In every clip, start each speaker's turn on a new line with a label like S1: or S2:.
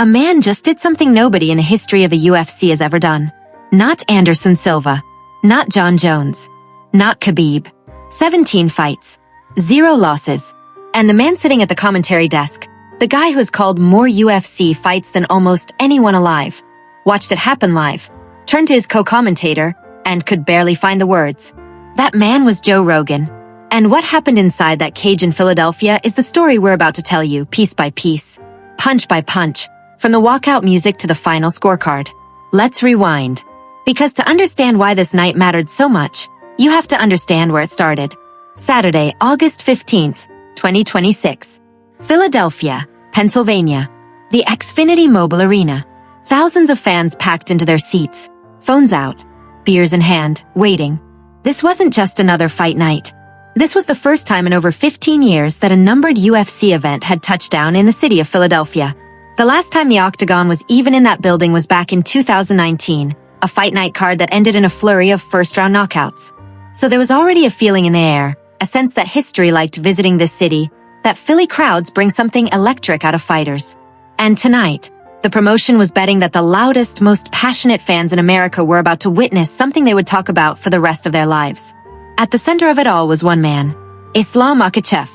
S1: A man just did something nobody in the history of the UFC has ever done. Not Anderson Silva. Not John Jones. Not Khabib. 17 fights. 0 losses. And the man sitting at the commentary desk, the guy who's called more UFC fights than almost anyone alive, watched it happen live, turned to his co-commentator, and could barely find the words. That man was Joe Rogan. And what happened inside that cage in Philadelphia is the story we're about to tell you, piece by piece, punch by punch, from the walkout music to the final scorecard. Let's rewind. Because to understand why this night mattered so much, you have to understand where it started. Saturday, August 15th, 2026. Philadelphia, Pennsylvania. The Xfinity Mobile Arena. Thousands of fans packed into their seats, phones out, beers in hand, waiting. This wasn't just another fight night. This was the first time in over 15 years that a numbered UFC event had touched down in the city of Philadelphia. The last time the Octagon was even in that building was back in 2019, a fight night card that ended in a flurry of first-round knockouts. So there was already a feeling in the air, a sense that history liked visiting this city, that Philly crowds bring something electric out of fighters. And tonight, the promotion was betting that the loudest, most passionate fans in America were about to witness something they would talk about for the rest of their lives. At the center of it all was one man, Islam Makhachev.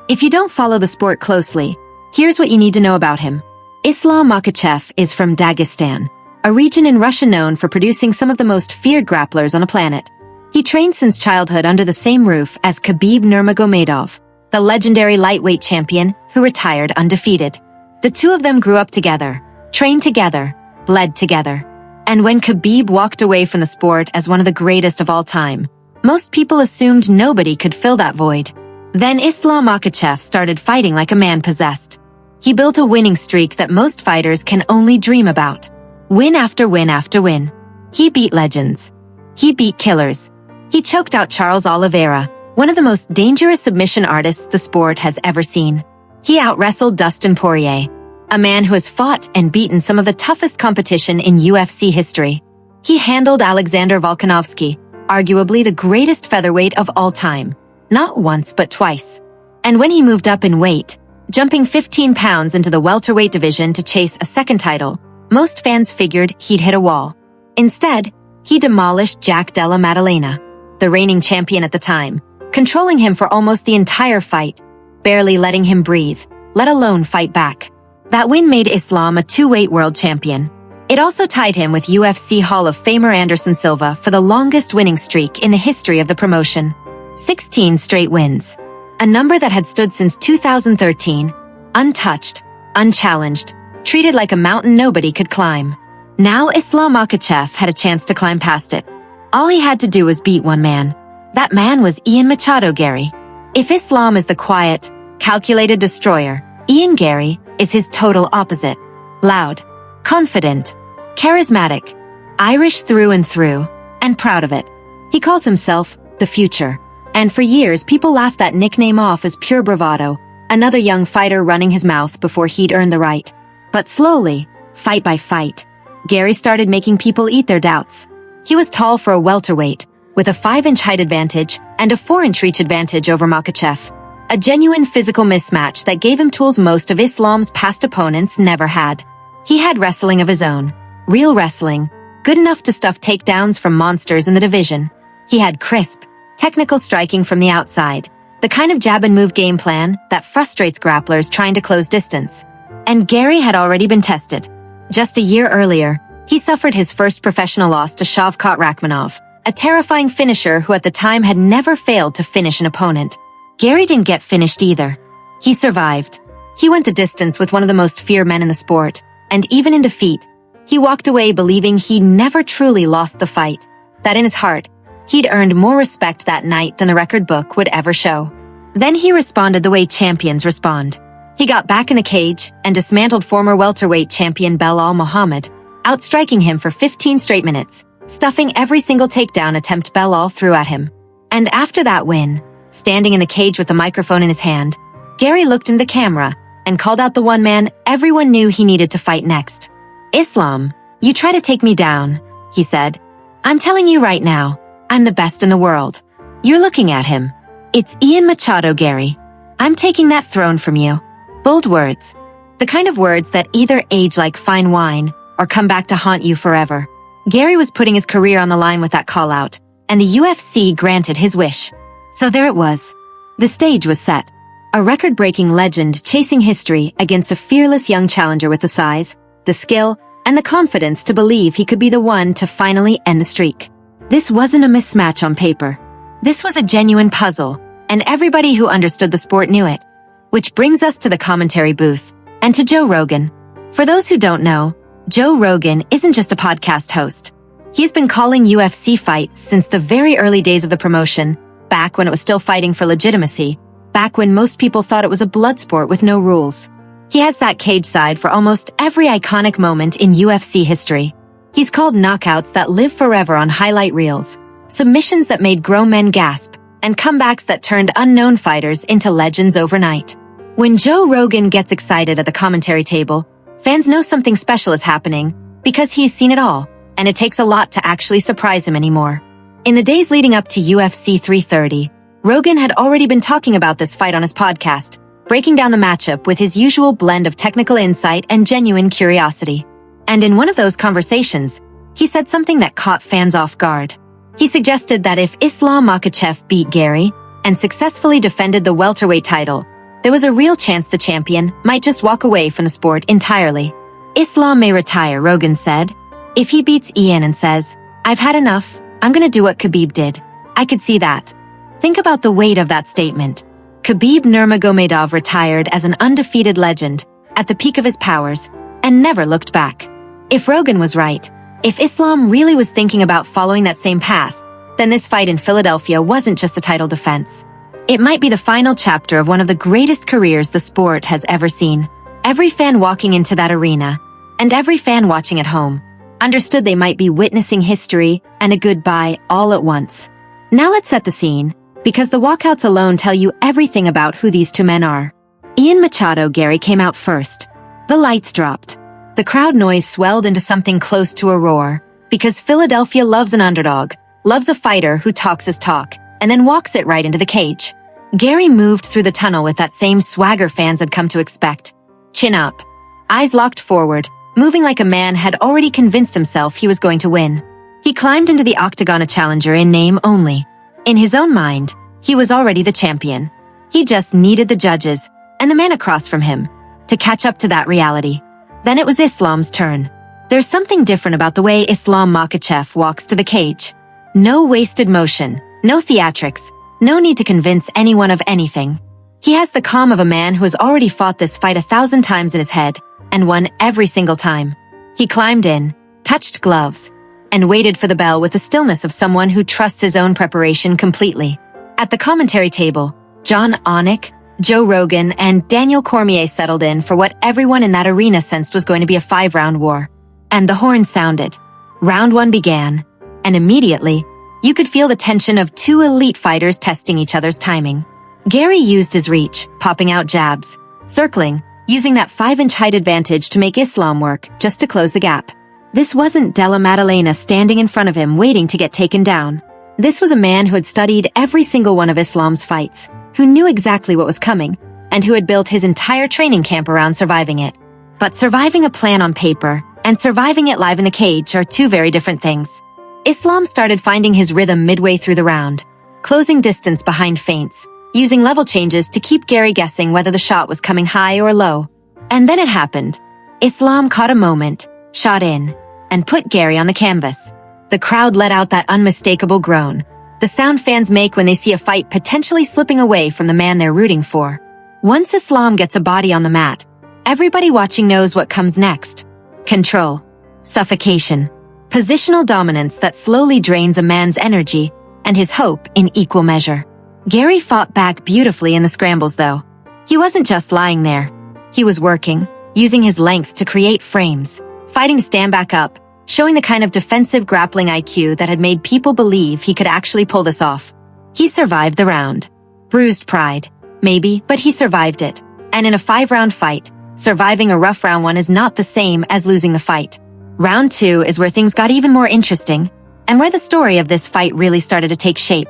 S1: If you don't follow the sport closely, here's what you need to know about him. Islam Makhachev is from Dagestan, a region in Russia known for producing some of the most feared grapplers on the planet. He trained since childhood under the same roof as Khabib Nurmagomedov, the legendary lightweight champion who retired undefeated. The two of them grew up together, trained together, bled together. And when Khabib walked away from the sport as one of the greatest of all time, most people assumed nobody could fill that void. Then Islam Makhachev started fighting like a man possessed. He built a winning streak that most fighters can only dream about. Win after win after win. He beat legends. He beat killers. He choked out Charles Oliveira, one of the most dangerous submission artists the sport has ever seen. He out-wrestled Dustin Poirier, a man who has fought and beaten some of the toughest competition in UFC history. He handled Alexander Volkanovski, arguably the greatest featherweight of all time, not once but twice. And when he moved up in weight, jumping 15 pounds into the welterweight division to chase a second title, most fans figured he'd hit a wall. Instead, he demolished Jack Della Maddalena, the reigning champion at the time, controlling him for almost the entire fight, barely letting him breathe, let alone fight back. That win made Islam a two-weight world champion. It also tied him with UFC Hall of Famer Anderson Silva for the longest winning streak in the history of the promotion. 16 straight wins. A number that had stood since 2013, untouched, unchallenged, treated like a mountain nobody could climb. Now Islam Makhachev had a chance to climb past it. All he had to do was beat one man. That man was Ian Machado Garry. If Islam is the quiet, calculated destroyer, Ian Garry is his total opposite. Loud, confident, charismatic, Irish through and through, and proud of it. He calls himself the Future. And for years, people laughed that nickname off as pure bravado, another young fighter running his mouth before he'd earned the right. But slowly, fight by fight, Garry started making people eat their doubts. He was tall for a welterweight, with a 5-inch height advantage and a 4-inch reach advantage over Makhachev. A genuine physical mismatch that gave him tools most of Islam's past opponents never had. He had wrestling of his own, real wrestling, good enough to stuff takedowns from monsters in the division. He had crisp, technical striking from the outside, the kind of jab and move game plan that frustrates grapplers trying to close distance. And Garry had already been tested. Just a year earlier, he suffered his first professional loss to Shavkat Rakhmonov, a terrifying finisher who at the time had never failed to finish an opponent. Garry didn't get finished either. He survived. He went the distance with one of the most feared men in the sport, and even in defeat, he walked away believing he never truly lost the fight, that in his heart, he'd earned more respect that night than the record book would ever show. Then he responded the way champions respond. He got back in the cage and dismantled former welterweight champion Belal Muhammad, outstriking him for 15 straight minutes, stuffing every single takedown attempt Belal threw at him. And after that win, standing in the cage with the microphone in his hand, Garry looked into the camera and called out the one man everyone knew he needed to fight next. "Islam, you try to take me down," he said. "I'm telling you right now, I'm the best in the world. You're looking at him. It's Ian Machado Garry. I'm taking that throne from you." Bold words. The kind of words that either age like fine wine or come back to haunt you forever. Gary was putting his career on the line with that call-out, and the UFC granted his wish. So there it was. The stage was set. A record-breaking legend chasing history against a fearless young challenger with the size, the skill, and the confidence to believe he could be the one to finally end the streak. This wasn't a mismatch on paper. This was a genuine puzzle, and everybody who understood the sport knew it. Which brings us to the commentary booth, and to Joe Rogan. For those who don't know, Joe Rogan isn't just a podcast host. He's been calling UFC fights since the very early days of the promotion, back when it was still fighting for legitimacy, back when most people thought it was a blood sport with no rules. He has sat cage side for almost every iconic moment in UFC history. He's called knockouts that live forever on highlight reels, submissions that made grown men gasp, and comebacks that turned unknown fighters into legends overnight. When Joe Rogan gets excited at the commentary table, fans know something special is happening because he's seen it all, and it takes a lot to actually surprise him anymore. In the days leading up to UFC 330, Rogan had already been talking about this fight on his podcast, breaking down the matchup with his usual blend of technical insight and genuine curiosity. And in one of those conversations, he said something that caught fans off guard. He suggested that if Islam Makhachev beat Garry and successfully defended the welterweight title, there was a real chance the champion might just walk away from the sport entirely. Islam may retire, Rogan said. If he beats Ian and says, "I've had enough, I'm gonna do what Khabib did," I could see that. Think about the weight of that statement. Khabib Nurmagomedov retired as an undefeated legend, at the peak of his powers, and never looked back. If Rogan was right, if Islam really was thinking about following that same path, then this fight in Philadelphia wasn't just a title defense. It might be the final chapter of one of the greatest careers the sport has ever seen. Every fan walking into that arena, and every fan watching at home, understood they might be witnessing history and a goodbye all at once. Now let's set the scene, because the walkouts alone tell you everything about who these two men are. Ian Machado Garry came out first. The lights dropped. The crowd noise swelled into something close to a roar, because Philadelphia loves an underdog, loves a fighter who talks his talk, and then walks it right into the cage. Garry moved through the tunnel with that same swagger fans had come to expect. Chin up, eyes locked forward, moving like a man had already convinced himself he was going to win. He climbed into the octagon a challenger in name only. In his own mind, he was already the champion. He just needed the judges, and the man across from him, to catch up to that reality. Then it was Islam's turn. There's something different about the way Islam Makhachev walks to the cage. No wasted motion, no theatrics, no need to convince anyone of anything. He has the calm of a man who has already fought this fight 1,000 times in his head, and won every single time. He climbed in, touched gloves, and waited for the bell with the stillness of someone who trusts his own preparation completely. At the commentary table, John Anik, Joe Rogan, and Daniel Cormier settled in for what everyone in that arena sensed was going to be a 5-round war. And the horn sounded. Round 1 began, and immediately, you could feel the tension of two elite fighters testing each other's timing. Garry used his reach, popping out jabs, circling, using that 5-inch height advantage to make Islam work, just to close the gap. This wasn't Della Maddalena standing in front of him waiting to get taken down. This was a man who had studied every single one of Islam's fights, who knew exactly what was coming, and who had built his entire training camp around surviving it. But surviving a plan on paper and surviving it live in the cage are two very different things. Islam started finding his rhythm midway through the round, closing distance behind feints, using level changes to keep Garry guessing whether the shot was coming high or low. And then it happened. Islam caught a moment, shot in, and put Garry on the canvas. The crowd let out that unmistakable groan, the sound fans make when they see a fight potentially slipping away from the man they're rooting for. Once Islam gets a body on the mat, everybody watching knows what comes next. Control, suffocation, positional dominance that slowly drains a man's energy and his hope in equal measure. Garry fought back beautifully in the scrambles, though. He wasn't just lying there. He was working, using his length to create frames, fighting to stand back up, showing the kind of defensive grappling IQ that had made people believe he could actually pull this off. He survived the round. Bruised pride, maybe, but he survived it. And in a 5-round fight, surviving a rough round 1 is not the same as losing the fight. Round 2 is where things got even more interesting, and where the story of this fight really started to take shape.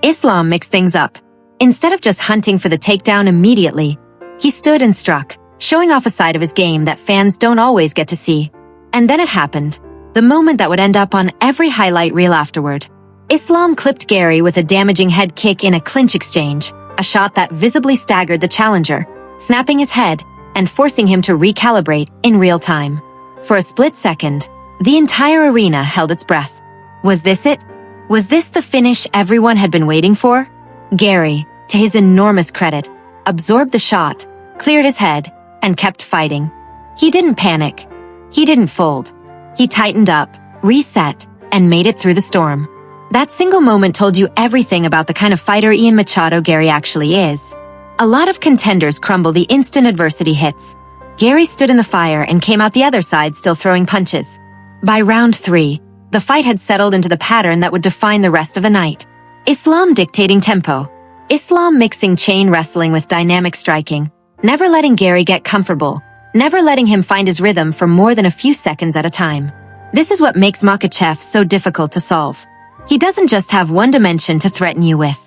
S1: Islam mixed things up. Instead of just hunting for the takedown immediately, he stood and struck, showing off a side of his game that fans don't always get to see. And then it happened. The moment that would end up on every highlight reel afterward. Islam clipped Garry with a damaging head kick in a clinch exchange, a shot that visibly staggered the challenger, snapping his head and forcing him to recalibrate in real time. For a split second, the entire arena held its breath. Was this it? Was this the finish everyone had been waiting for? Garry, to his enormous credit, absorbed the shot, cleared his head, and kept fighting. He didn't panic. He didn't fold. He tightened up, reset, and made it through the storm. That single moment told you everything about the kind of fighter Ian Machado Garry actually is. A lot of contenders crumble the instant adversity hits. Garry stood in the fire and came out the other side still throwing punches. By round 3, the fight had settled into the pattern that would define the rest of the night. Islam dictating tempo. Islam mixing chain wrestling with dynamic striking, never letting Garry get comfortable, never letting him find his rhythm for more than a few seconds at a time. This is what makes Makhachev so difficult to solve. He doesn't just have one dimension to threaten you with.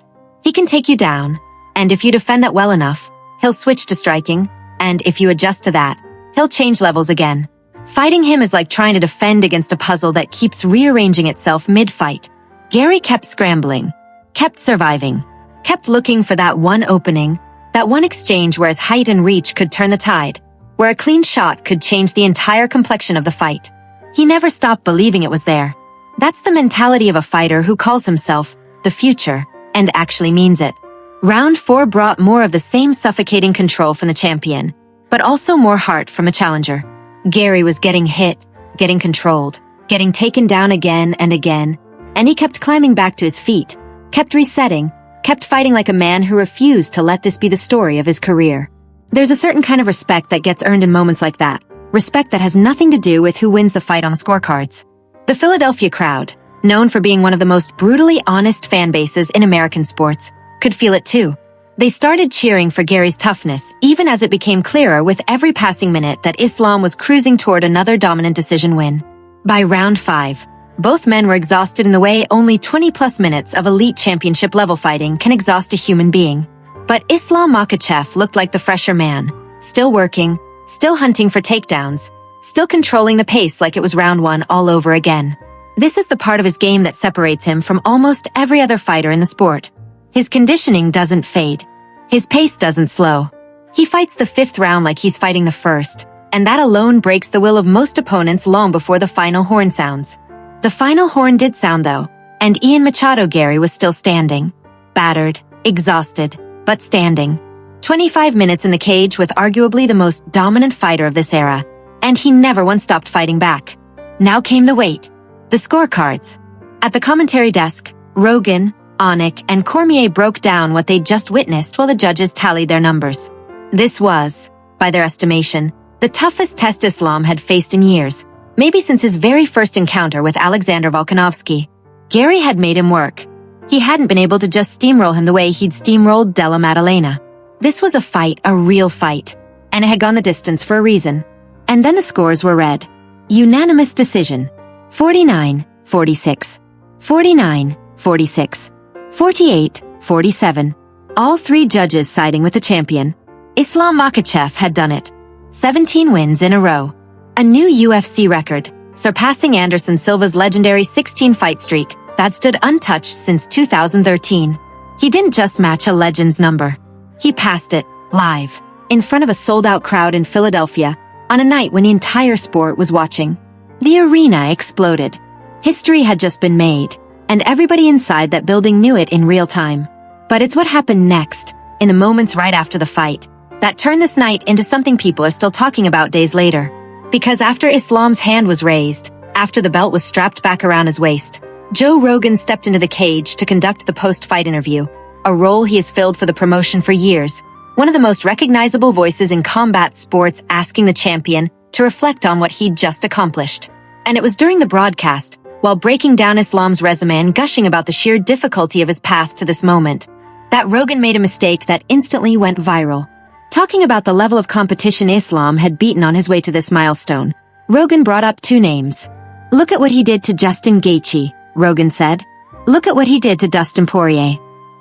S1: He can take you down, and if you defend that well enough, he'll switch to striking, and if you adjust to that, he'll change levels again. Fighting him is like trying to defend against a puzzle that keeps rearranging itself mid-fight. Garry kept scrambling, kept surviving, kept looking for that one opening, that one exchange where his height and reach could turn the tide, where a clean shot could change the entire complexion of the fight. He never stopped believing it was there. That's the mentality of a fighter who calls himself the future and actually means it. Round 4 brought more of the same suffocating control from the champion, but also more heart from a challenger. Garry was getting hit, getting controlled, getting taken down again and again, and he kept climbing back to his feet, kept resetting, kept fighting like a man who refused to let this be the story of his career. There's a certain kind of respect that gets earned in moments like that, respect that has nothing to do with who wins the fight on the scorecards. The Philadelphia crowd, known for being one of the most brutally honest fan bases in American sports, could feel it too. They started cheering for Garry's toughness, even as it became clearer with every passing minute that Islam was cruising toward another dominant decision win. By round 5, both men were exhausted in the way only 20-plus minutes of elite championship-level fighting can exhaust a human being. But Islam Makhachev looked like the fresher man, still working, still hunting for takedowns, still controlling the pace like it was round 1 all over again. This is the part of his game that separates him from almost every other fighter in the sport. His conditioning doesn't fade. His pace doesn't slow. He fights the 5th round like he's fighting the 1st, and that alone breaks the will of most opponents long before the final horn sounds. The final horn did sound though, and Ian Machado Garry was still standing. Battered, exhausted, but standing. 25 minutes in the cage with arguably the most dominant fighter of this era, and he never once stopped fighting back. Now came the wait. The scorecards. At the commentary desk, Rogan, Onik, and Cormier broke down what they'd just witnessed while the judges tallied their numbers. This was, by their estimation, the toughest test Islam had faced in years, maybe since his very first encounter with Alexander Volkanovski. Garry had made him work. He hadn't been able to just steamroll him the way he'd steamrolled Della Maddalena. This was a fight, a real fight, and it had gone the distance for a reason. And then the scores were read. Unanimous decision. 49-46. 49-46. 48-47. All 3 judges siding with the champion. Islam Makhachev had done it. 17 wins in a row. A new UFC record, surpassing Anderson Silva's legendary 16-fight streak that stood untouched since 2013. He didn't just match a legend's number. He passed it, live, in front of a sold-out crowd in Philadelphia, on a night when the entire sport was watching. The arena exploded. History had just been made, and everybody inside that building knew it in real time. But it's what happened next, in the moments right after the fight, that turned this night into something people are still talking about days later. Because after Islam's hand was raised, after the belt was strapped back around his waist, Joe Rogan stepped into the cage to conduct the post-fight interview, a role he has filled for the promotion for years, one of the most recognizable voices in combat sports asking the champion to reflect on what he'd just accomplished. And it was during the broadcast, while breaking down Islam's resume and gushing about the sheer difficulty of his path to this moment, that Rogan made a mistake that instantly went viral. Talking about the level of competition Islam had beaten on his way to this milestone, Rogan brought up 2 names. Look at what he did to Justin Gaethje, Rogan said. Look at what he did to Dustin Poirier.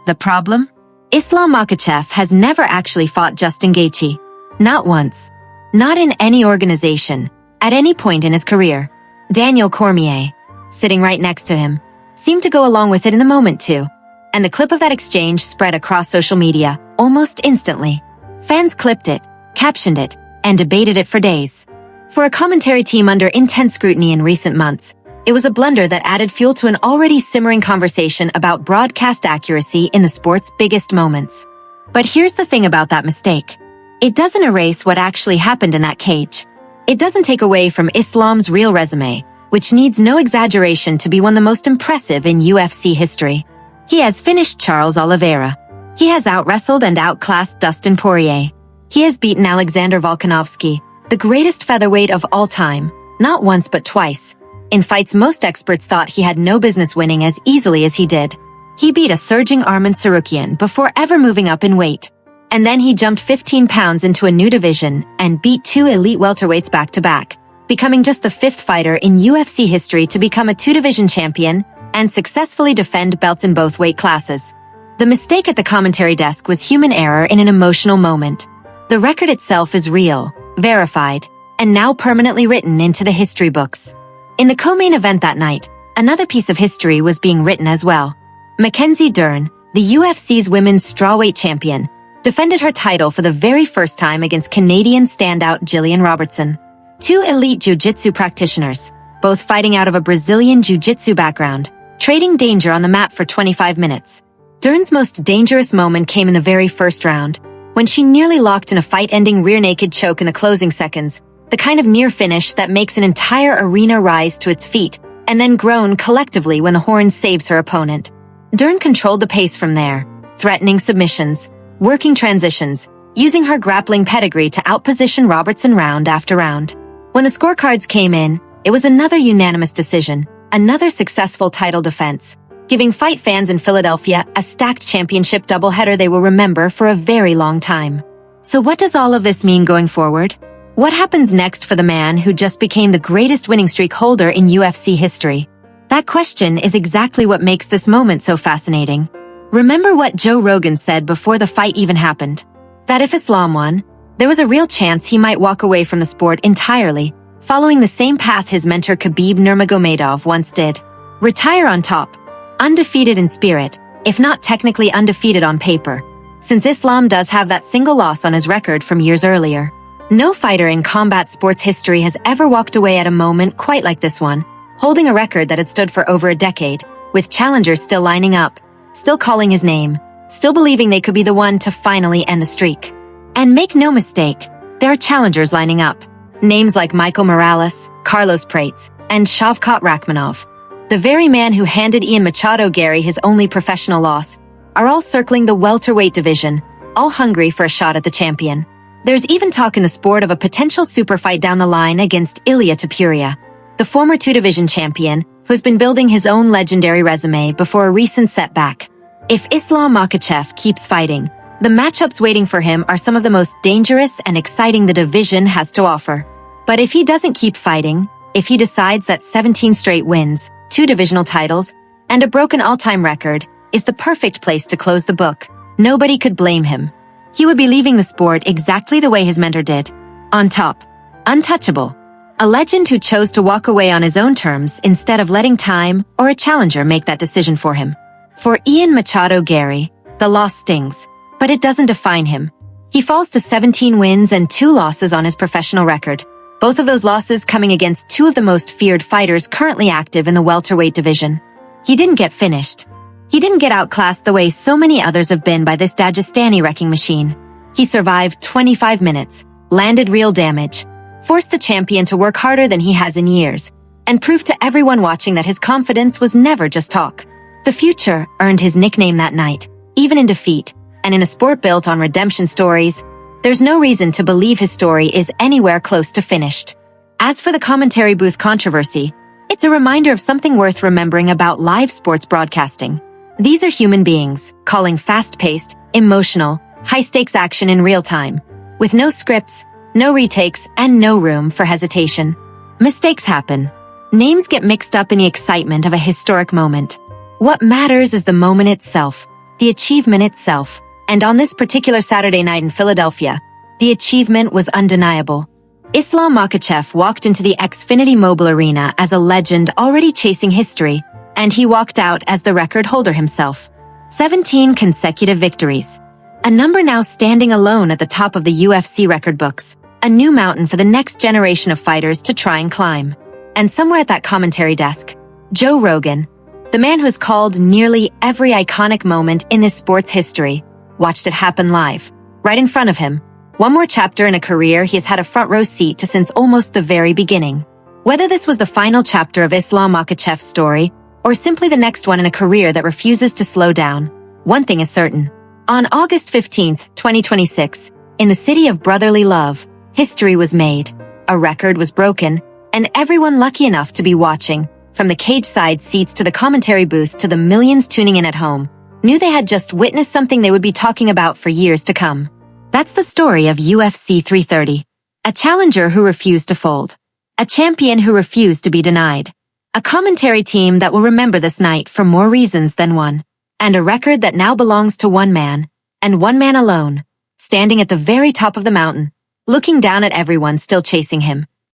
S1: The problem? Islam Makhachev has never actually fought Justin Gaethje. Not once. Not in any organization, at any point in his career. Daniel Cormier, sitting right next to him, seemed to go along with it in the moment too. And the clip of that exchange spread across social media, almost instantly. Fans clipped it, captioned it, and debated it for days. For a commentary team under intense scrutiny in recent months, it was a blunder that added fuel to an already simmering conversation about broadcast accuracy in the sport's biggest moments. But here's the thing about that mistake. It doesn't erase what actually happened in that cage. It doesn't take away from Islam's real resume, which needs no exaggeration to be one of the most impressive in UFC history. He has finished Charles Oliveira. He has out-wrestled and outclassed Dustin Poirier. He has beaten Alexander Volkanovski, the greatest featherweight of all time, not once but twice. In fights most experts thought he had no business winning as easily as he did. He beat a surging Arman Tsarukyan before ever moving up in weight. And then he jumped 15 pounds into a new division and beat two elite welterweights back-to-back, becoming just the fifth fighter in UFC history to become a two-division champion and successfully defend belts in both weight classes. The mistake at the commentary desk was human error in an emotional moment. The record itself is real, verified, and now permanently written into the history books. In the co-main event that night, another piece of history was being written as well. Mackenzie Dern, the UFC's women's strawweight champion, defended her title for the very first time against Canadian standout Jillian Robertson. Two elite jiu-jitsu practitioners, both fighting out of a Brazilian jiu-jitsu background, trading danger on the mat for 25 minutes. Dern's most dangerous moment came in the very first round, when she nearly locked in a fight-ending rear-naked choke in the closing seconds, the kind of near-finish that makes an entire arena rise to its feet and then groan collectively when the horn saves her opponent. Dern controlled the pace from there, threatening submissions, working transitions, using her grappling pedigree to outposition Robertson round after round. When the scorecards came in, it was another unanimous decision, another successful title defense, giving fight fans in Philadelphia a stacked championship doubleheader they will remember for a very long time. So what does all of this mean going forward? What happens next for the man who just became the greatest winning streak holder in UFC history? That question is exactly what makes this moment so fascinating. Remember what Joe Rogan said before the fight even happened? That if Islam won, there was a real chance he might walk away from the sport entirely, following the same path his mentor Khabib Nurmagomedov once did. Retire on top, undefeated in spirit, if not technically undefeated on paper, since Islam does have that single loss on his record from years earlier. No fighter in combat sports history has ever walked away at a moment quite like this one, holding a record that had stood for over a decade, with challengers still lining up, still calling his name, still believing they could be the one to finally end the streak. And make no mistake, there are challengers lining up. Names like Michael Morales, Carlos Prates, and Shavkat Rakhmonov, the very man who handed Ian Machado Garry his only professional loss, are all circling the welterweight division, all hungry for a shot at the champion. There's even talk in the sport of a potential super fight down the line against Ilia Topuria, the former two-division champion who's been building his own legendary resume before a recent setback. If Islam Makhachev keeps fighting, the matchups waiting for him are some of the most dangerous and exciting the division has to offer. But if he doesn't keep fighting, if he decides that 17 straight wins, 2 divisional titles, and a broken all-time record is the perfect place to close the book, nobody could blame him. He would be leaving the sport exactly the way his mentor did. On top, untouchable. A legend who chose to walk away on his own terms instead of letting time or a challenger make that decision for him. For Ian Machado Garry, the loss stings, but it doesn't define him. He falls to 17 wins and 2 losses on his professional record, both of those losses coming against 2 of the most feared fighters currently active in the welterweight division. He didn't get finished. He didn't get outclassed the way so many others have been by this Dagestani wrecking machine. He survived 25 minutes, landed real damage, forced the champion to work harder than he has in years, and proved to everyone watching that his confidence was never just talk. The future earned his nickname that night, even in defeat, and in a sport built on redemption stories, there's no reason to believe his story is anywhere close to finished. As for the commentary booth controversy, it's a reminder of something worth remembering about live sports broadcasting. These are human beings, calling fast-paced, emotional, high-stakes action in real time, with no scripts, no retakes, and no room for hesitation. Mistakes happen. Names get mixed up in the excitement of a historic moment. What matters is the moment itself, the achievement itself. And on this particular Saturday night in Philadelphia, the achievement was undeniable. Islam Makhachev walked into the Xfinity Mobile Arena as a legend already chasing history, and he walked out as the record holder himself. 17 consecutive victories. A number now standing alone at the top of the UFC record books, a new mountain for the next generation of fighters to try and climb. And somewhere at that commentary desk, Joe Rogan, the man who's called nearly every iconic moment in this sport's history, watched it happen live, right in front of him. One more chapter in a career he has had a front row seat to since almost the very beginning. Whether this was the final chapter of Islam Makhachev's story, or simply the next one in a career that refuses to slow down, one thing is certain. On August 15, 2026, in the city of brotherly love, history was made, a record was broken, and everyone lucky enough to be watching, from the cage-side seats to the commentary booth to the millions tuning in at home, knew they had just witnessed something they would be talking about for years to come. That's the story of UFC 330. A challenger who refused to fold. A champion who refused to be denied. A commentary team that will remember this night for more reasons than one. And a record that now belongs to one man, and one man alone, standing at the very top of the mountain, looking down at everyone still chasing him.